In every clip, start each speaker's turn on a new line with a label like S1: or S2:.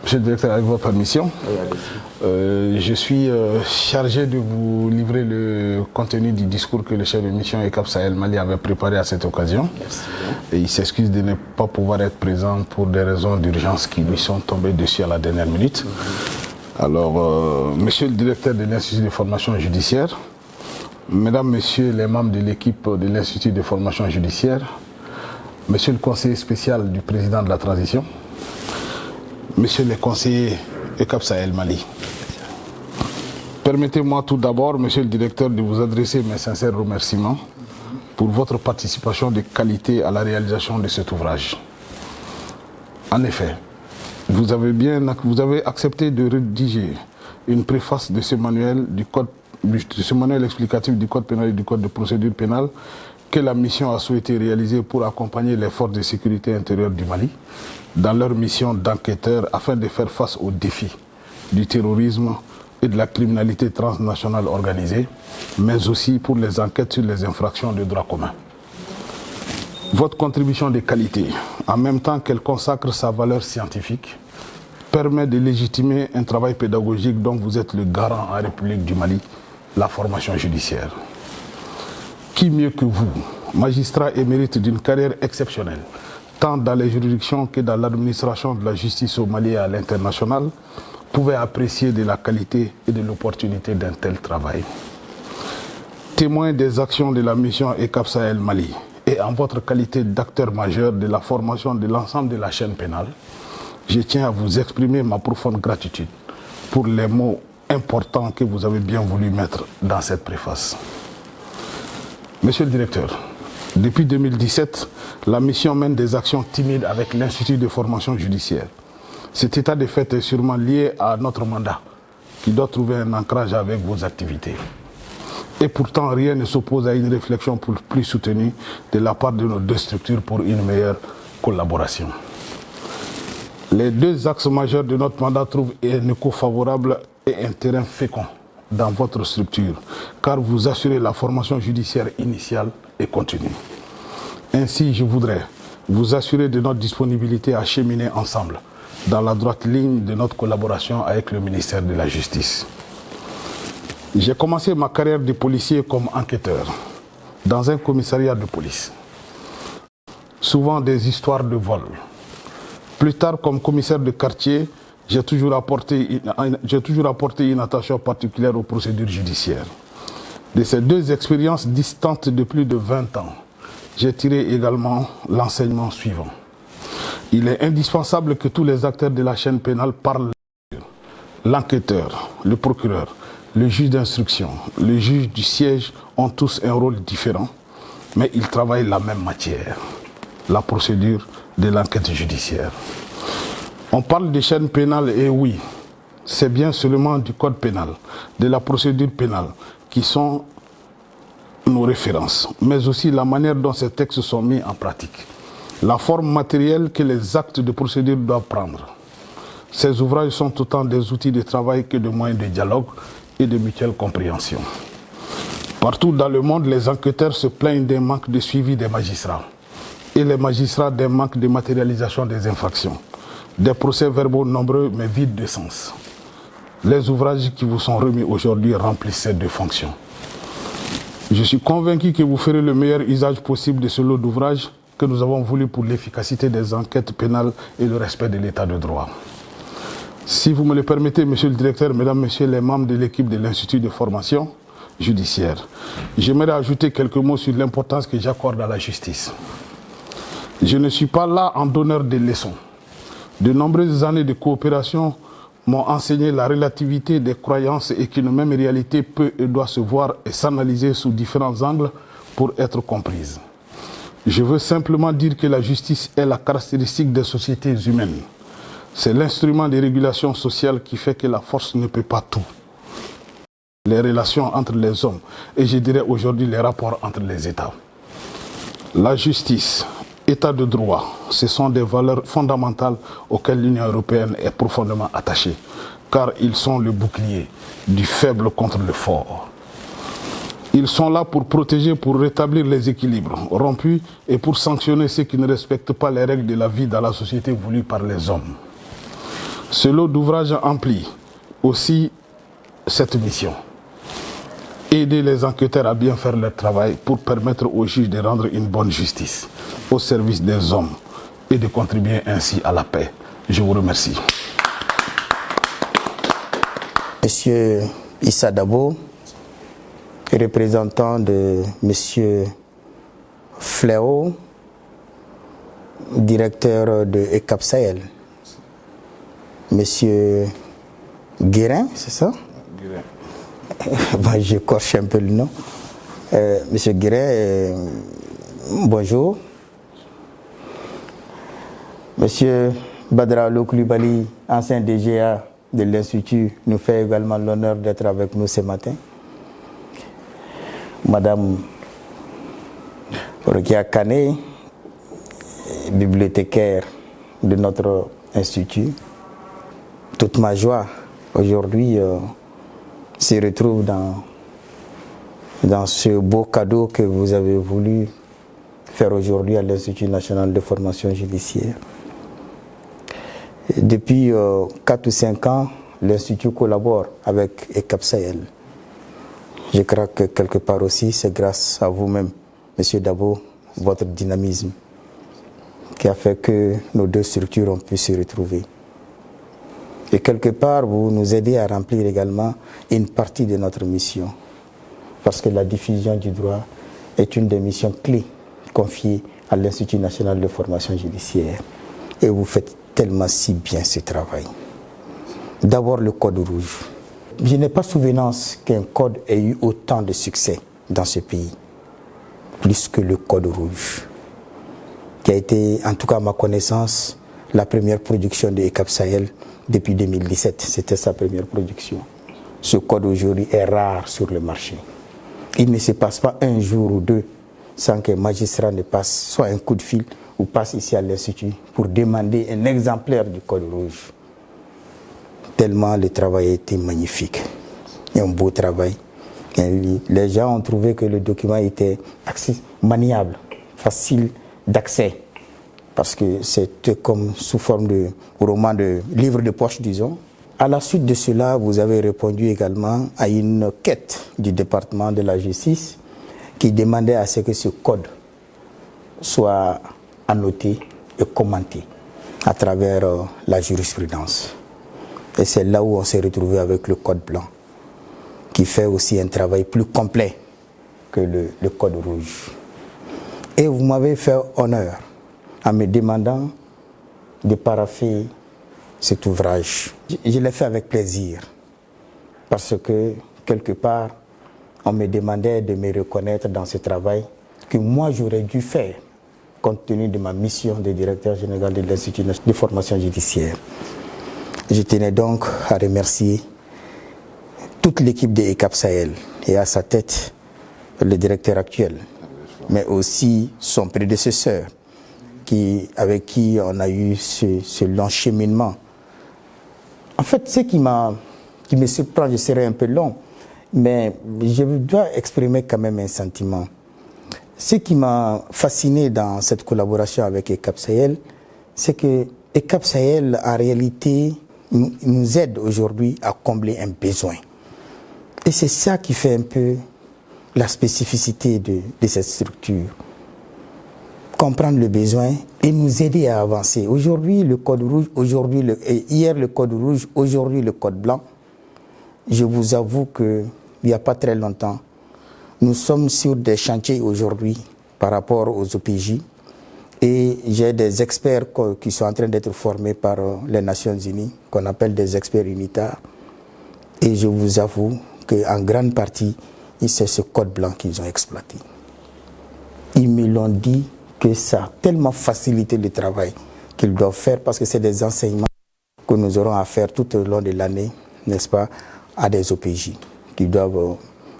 S1: Monsieur le directeur, avec votre permission, je suis chargé de vous livrer le contenu du discours que le chef de mission ECAP Sahel Mali avait préparé à cette occasion.
S2: Merci.
S1: Et il s'excuse de ne pas pouvoir être présent pour des raisons d'urgence qui lui sont tombées dessus à la dernière minute. Alors, monsieur le directeur de l'Institut de formation judiciaire, mesdames, messieurs les membres de l'équipe de l'Institut de formation judiciaire, monsieur le conseiller spécial du président de la transition, messieurs les conseillers ECAP Sahel Mali, permettez-moi tout d'abord, monsieur le directeur, de vous adresser mes sincères remerciements pour votre participation de qualité à la réalisation de cet ouvrage. En effet, vous avez accepté de rédiger une préface de ce manuel explicatif du Code pénal et du Code de procédure pénale que la mission a souhaité réaliser pour accompagner les forces de sécurité intérieure du Mali dans leur mission d'enquêteur afin de faire face aux défis du terrorisme et de la criminalité transnationale organisée, mais aussi pour les enquêtes sur les infractions de droit commun. Votre contribution de qualité, en même temps qu'elle consacre sa valeur scientifique, permet de légitimer un travail pédagogique dont vous êtes le garant en République du Mali, la formation judiciaire. Qui mieux que vous, magistrat émérite d'une carrière exceptionnelle, tant dans les juridictions que dans l'administration de la justice au Mali et à l'international, pouvait apprécier de la qualité et de l'opportunité d'un tel travail. Témoin des actions de la mission ECAP Sahel Mali et en votre qualité d'acteur majeur de la formation de l'ensemble de la chaîne pénale, je tiens à vous exprimer ma profonde gratitude pour les mots importants que vous avez bien voulu mettre dans cette préface. Monsieur le directeur, depuis 2017, la mission mène des actions timides avec l'Institut de formation judiciaire. Cet état de fait est sûrement lié à notre mandat, qui doit trouver un ancrage avec vos activités. Et pourtant, rien ne s'oppose à une réflexion plus soutenue de la part de nos deux structures pour une meilleure collaboration. Les deux axes majeurs de notre mandat trouvent un écho favorable et un terrain fécond dans votre structure, car vous assurez la formation judiciaire initiale et continue. Ainsi, je voudrais vous assurer de notre disponibilité à cheminer ensemble dans la droite ligne de notre collaboration avec le ministère de la Justice. J'ai commencé ma carrière de policier comme enquêteur dans un commissariat de police. Souvent des histoires de vol. Plus tard, comme commissaire de quartier, j'ai toujours apporté une attention particulière aux procédures judiciaires. De ces deux expériences distantes de plus de 20 ans, j'ai tiré également l'enseignement suivant. Il est indispensable que tous les acteurs de la chaîne pénale parlent. L'enquêteur, le procureur, le juge d'instruction, le juge du siège ont tous un rôle différent, mais ils travaillent la même matière, la procédure de l'enquête judiciaire. On parle de chaîne pénale et oui, c'est bien seulement du code pénal, de la procédure pénale qui sont nos références, mais aussi la manière dont ces textes sont mis en pratique, la forme matérielle que les actes de procédure doivent prendre. Ces ouvrages sont autant des outils de travail que de moyens de dialogue et de mutuelle compréhension. Partout dans le monde, les enquêteurs se plaignent d'un manque de suivi des magistrats et les magistrats d'un manque de matérialisation des infractions. Des procès-verbaux nombreux mais vides de sens. Les ouvrages qui vous sont remis aujourd'hui remplissent ces deux fonctions. Je suis convaincu que vous ferez le meilleur usage possible de ce lot d'ouvrages que nous avons voulu pour l'efficacité des enquêtes pénales et le respect de l'état de droit. Si vous me le permettez, monsieur le directeur, mesdames, messieurs les membres de l'équipe de l'Institut de formation judiciaire, j'aimerais ajouter quelques mots sur l'importance que j'accorde à la justice. Je ne suis pas là en donneur de leçons. De nombreuses années de coopération m'ont enseigné la relativité des croyances et qu'une même réalité peut et doit se voir et s'analyser sous différents angles pour être comprise. Je veux simplement dire que la justice est la caractéristique des sociétés humaines. C'est l'instrument de régulation sociale qui fait que la force ne peut pas tout. Les relations entre les hommes et je dirais aujourd'hui les rapports entre les États. La justice, État de droit, ce sont des valeurs fondamentales auxquelles l'Union européenne est profondément attachée, car ils sont le bouclier du faible contre le fort. Ils sont là pour protéger, pour rétablir les équilibres rompus et pour sanctionner ceux qui ne respectent pas les règles de la vie dans la société voulue par les hommes. Ce lot d'ouvrages emplit aussi cette mission. Aider les enquêteurs à bien faire leur travail pour permettre aux juges de rendre une bonne justice au service des hommes et de contribuer ainsi à la paix. Je vous remercie.
S2: Monsieur Issa Dabo, représentant de Monsieur Fléau, directeur de ECAP Sahel. Monsieur Guérin, c'est ça? Guérin. Bon, j'écorche un peu le nom. Monsieur Guérin, bonjour. Monsieur Badra Koulibaly, ancien DGA de l'Institut, nous fait également l'honneur d'être avec nous ce matin. Madame Rokia Kane, bibliothécaire de notre institut. Toute ma joie aujourd'hui se retrouve dans ce beau cadeau que vous avez voulu faire aujourd'hui à l'Institut national de formation judiciaire. Depuis 4 ou 5 ans, l'Institut collabore avec ECAP Sahel. Je crois que quelque part aussi, c'est grâce à vous-même, M. Dabo, votre dynamisme, qui a fait que nos deux structures ont pu se retrouver. Et quelque part, vous nous aidez à remplir également une partie de notre mission. Parce que la diffusion du droit est une des missions clés confiées à l'Institut national de formation judiciaire. Et vous faites tellement si bien ce travail. D'abord le code rouge. Je n'ai pas souvenance qu'un code ait eu autant de succès dans ce pays, plus que le code rouge, qui a été, en tout cas à ma connaissance, la première production de ECAP Sahel depuis 2017. C'était sa première production. Ce code aujourd'hui est rare sur le marché. Il ne se passe pas un jour ou deux sans qu'un magistrat ne passe soit un coup de fil ou passe ici à l'Institut pour demander un exemplaire du code rouge. Tellement le travail a été magnifique. Un beau travail. Et les gens ont trouvé que le document était maniable, facile d'accès. Parce que c'était comme sous forme de roman, de livre de poche, disons. À la suite de cela, vous avez répondu également à une quête du département de la justice qui demandait à ce que ce code soit annoté et commenté à travers la jurisprudence. Et c'est là où on s'est retrouvé avec le code blanc, qui fait aussi un travail plus complet que le code rouge. Et vous m'avez fait honneur en me demandant de parapher cet ouvrage. Je l'ai fait avec plaisir, parce que quelque part, on me demandait de me reconnaître dans ce travail que moi j'aurais dû faire, compte tenu de ma mission de directeur général de l'Institut de formation judiciaire. Je tenais donc à remercier toute l'équipe de ECAP Sahel et à sa tête le directeur actuel, mais aussi son prédécesseur, avec qui on a eu ce long cheminement. En fait, ce qui me surprend, je serai un peu long, mais je dois exprimer quand même un sentiment. Ce qui m'a fasciné dans cette collaboration avec ECAP Sahel, c'est que ECAP Sahel, en réalité, nous aide aujourd'hui à combler un besoin. Et c'est ça qui fait un peu la spécificité de cette structure. Comprendre le besoin et nous aider à avancer. Aujourd'hui, le code rouge, hier le code rouge, aujourd'hui le code blanc. Je vous avoue qu'il n'y a pas très longtemps, nous sommes sur des chantiers aujourd'hui par rapport aux OPJ. Et j'ai des experts qui sont en train d'être formés par les Nations Unies, qu'on appelle des experts unitaires. Et je vous avoue qu'en grande partie, c'est ce code blanc qu'ils ont exploité. Ils me l'ont dit que ça a tellement facilité le travail qu'ils doivent faire, parce que c'est des enseignements que nous aurons à faire tout au long de l'année, n'est-ce pas, à des OPJ qui doivent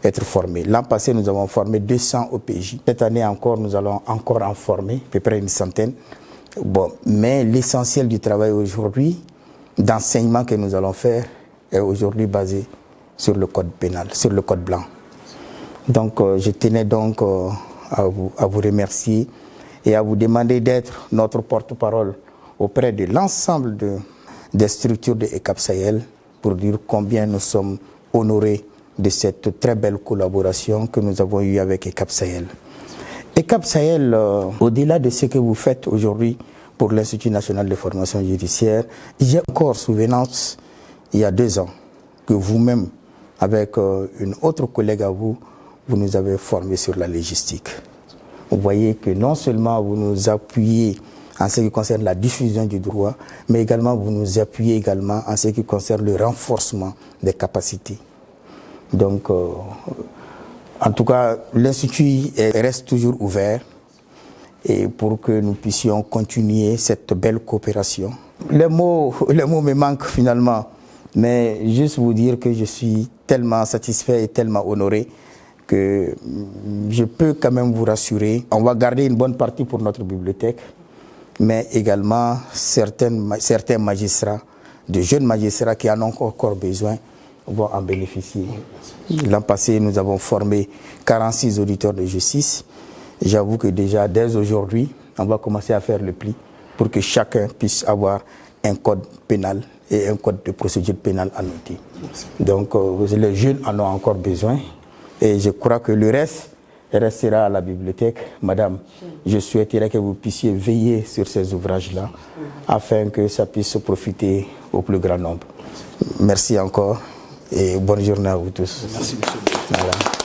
S2: être formés. L'an passé, nous avons formé 200 OPJ. Cette année encore, nous allons encore en former, à peu près une centaine. Bon, mais l'essentiel du travail aujourd'hui, d'enseignement que nous allons faire, est aujourd'hui basé sur le code pénal, sur le code blanc. Donc, je tenais donc à vous remercier et à vous demander d'être notre porte-parole auprès de l'ensemble des structures de ECAP Sahel pour dire combien nous sommes honorés de cette très belle collaboration que nous avons eue avec ECAP Sahel. ECAP Sahel, au-delà de ce que vous faites aujourd'hui pour l'Institut national de formation judiciaire, j'ai encore souvenance, il y a 2 ans, que vous-même, avec une autre collègue à vous, vous nous avez formés sur la logistique. Vous voyez que non seulement vous nous appuyez en ce qui concerne la diffusion du droit, mais également vous nous appuyez également en ce qui concerne le renforcement des capacités. Donc, en tout cas, l'Institut reste toujours ouvert et pour que nous puissions continuer cette belle coopération. Les mots me manquent finalement, mais juste vous dire que je suis tellement satisfait et tellement honoré que je peux quand même vous rassurer. On va garder une bonne partie pour notre bibliothèque, mais également certains magistrats, de jeunes magistrats qui en ont encore besoin, vont en bénéficier. L'an passé, nous avons formé 46 auditeurs de justice. J'avoue que déjà, dès aujourd'hui, on va commencer à faire le pli pour que chacun puisse avoir un code pénal et un code de procédure pénale annoté. Donc, les jeunes en ont encore besoin. Et je crois que le reste restera à la bibliothèque. Madame, je souhaiterais que vous puissiez veiller sur ces ouvrages-là afin que ça puisse profiter au plus grand nombre. Merci encore et bonne journée à vous tous.
S1: Merci, monsieur.
S2: Voilà.